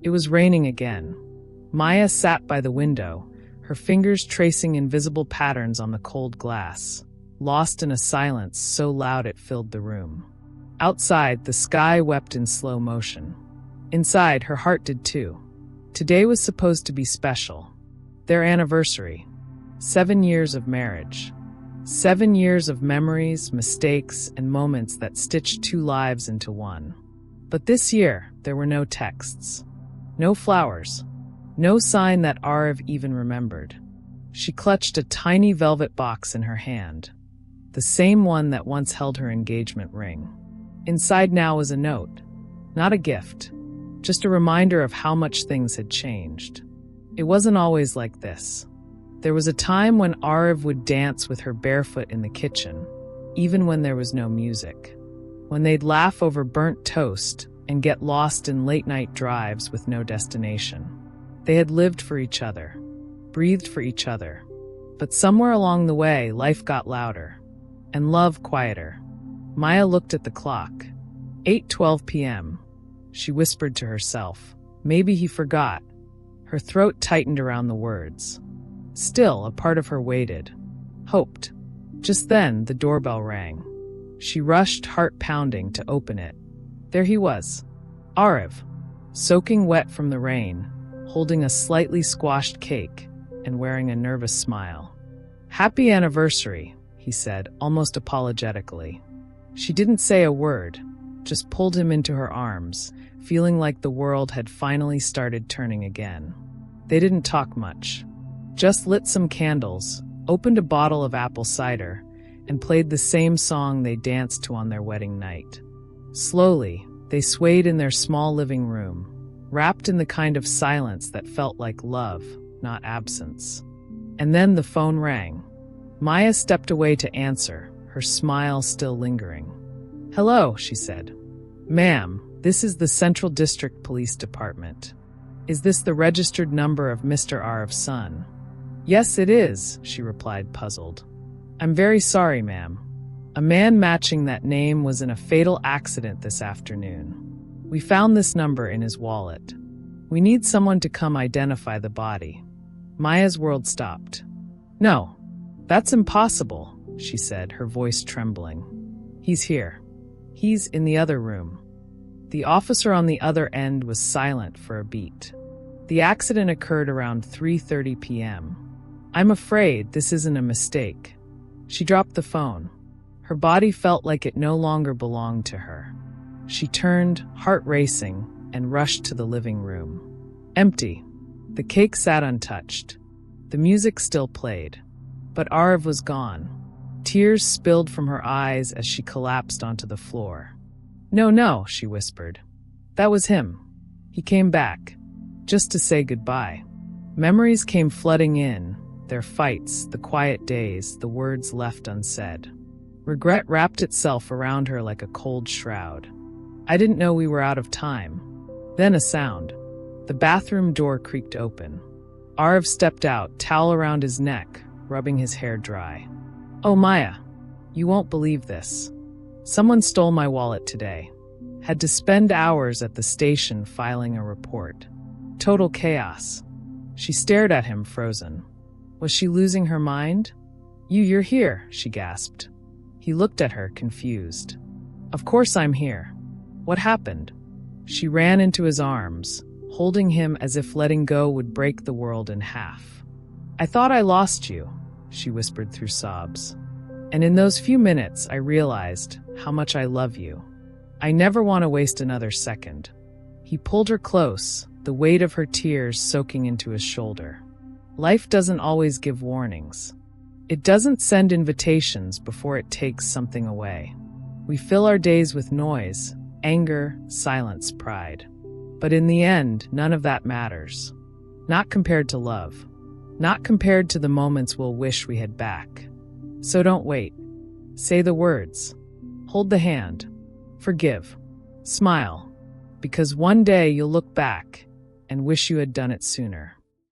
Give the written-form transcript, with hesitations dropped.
It was raining again. Maya sat by the window, her fingers tracing invisible patterns on the cold glass, lost in a silence so loud it filled the room. Outside, the sky wept in slow motion. Inside, her heart did too. Today was supposed to be special. Their anniversary. 7 years of marriage. 7 years of memories, mistakes, and moments that stitched 2 lives into one. But this year, there were no texts. No flowers. No sign that Arav even remembered. She clutched a tiny velvet box in her hand, the same one that once held her engagement ring. Inside now was a note. Not a gift. Just a reminder of how much things had changed. It wasn't always like this. There was a time when Arav would dance with her barefoot in the kitchen, even when there was no music. When they'd laugh over burnt toast and get lost in late-night drives with no destination. They had lived for each other, breathed for each other. But somewhere along the way, life got louder, and love quieter. Maya looked at the clock. 8:12 p.m. She whispered to herself, maybe he forgot. Her throat tightened around the words. Still, a part of her waited, hoped. Just then, the doorbell rang. She rushed, heart pounding, to open it. There he was, Arav, soaking wet from the rain, holding a slightly squashed cake and wearing a nervous smile. Happy anniversary, he said, almost apologetically. She didn't say a word, just pulled him into her arms, feeling like the world had finally started turning again. They didn't talk much, just lit some candles, opened a bottle of apple cider, and played the same song they danced to on their wedding night. Slowly, they swayed in their small living room, wrapped in the kind of silence that felt like love, not absence. And then the phone rang. Maya stepped away to answer, her smile still lingering. Hello, she said. Ma'am, this is the Central District Police Department. Is this the registered number of Mr. Arav's son? Yes, it is, she replied, puzzled. I'm very sorry, ma'am. A man matching that name was in a fatal accident this afternoon. We found this number in his wallet. We need someone to come identify the body. Maya's world stopped. No, that's impossible, she said, her voice trembling. He's here. He's in the other room. The officer on the other end was silent for a beat. The accident occurred around 3:30 p.m. I'm afraid this isn't a mistake. She dropped the phone. Her body felt like it no longer belonged to her. She turned, heart racing, and rushed to the living room. Empty. The cake sat untouched. The music still played. But Arav was gone. Tears spilled from her eyes as she collapsed onto the floor. No, she whispered. That was him. He came back, just to say goodbye. Memories came flooding in, their fights, the quiet days, the words left unsaid. Regret wrapped itself around her like a cold shroud. I didn't know we were out of time. Then a sound. The bathroom door creaked open. Arav stepped out, towel around his neck, rubbing his hair dry. Oh, Maya, you won't believe this. Someone stole my wallet today. Had to spend hours at the station filing a report. Total chaos. She stared at him, frozen. Was she losing her mind? You're here, she gasped. He looked at her, confused. Of course I'm here. What happened? She ran into his arms, holding him as if letting go would break the world in half. I thought I lost you, she whispered through sobs. And in those few minutes, I realized how much I love you. I never want to waste another second. He pulled her close, the weight of her tears soaking into his shoulder. Life doesn't always give warnings. It doesn't send invitations before it takes something away. We fill our days with noise, anger, silence, pride. But in the end, none of that matters. Not compared to love. Not compared to the moments we'll wish we had back. So don't wait. Say the words. Hold the hand. Forgive. Smile. Because one day you'll look back and wish you had done it sooner.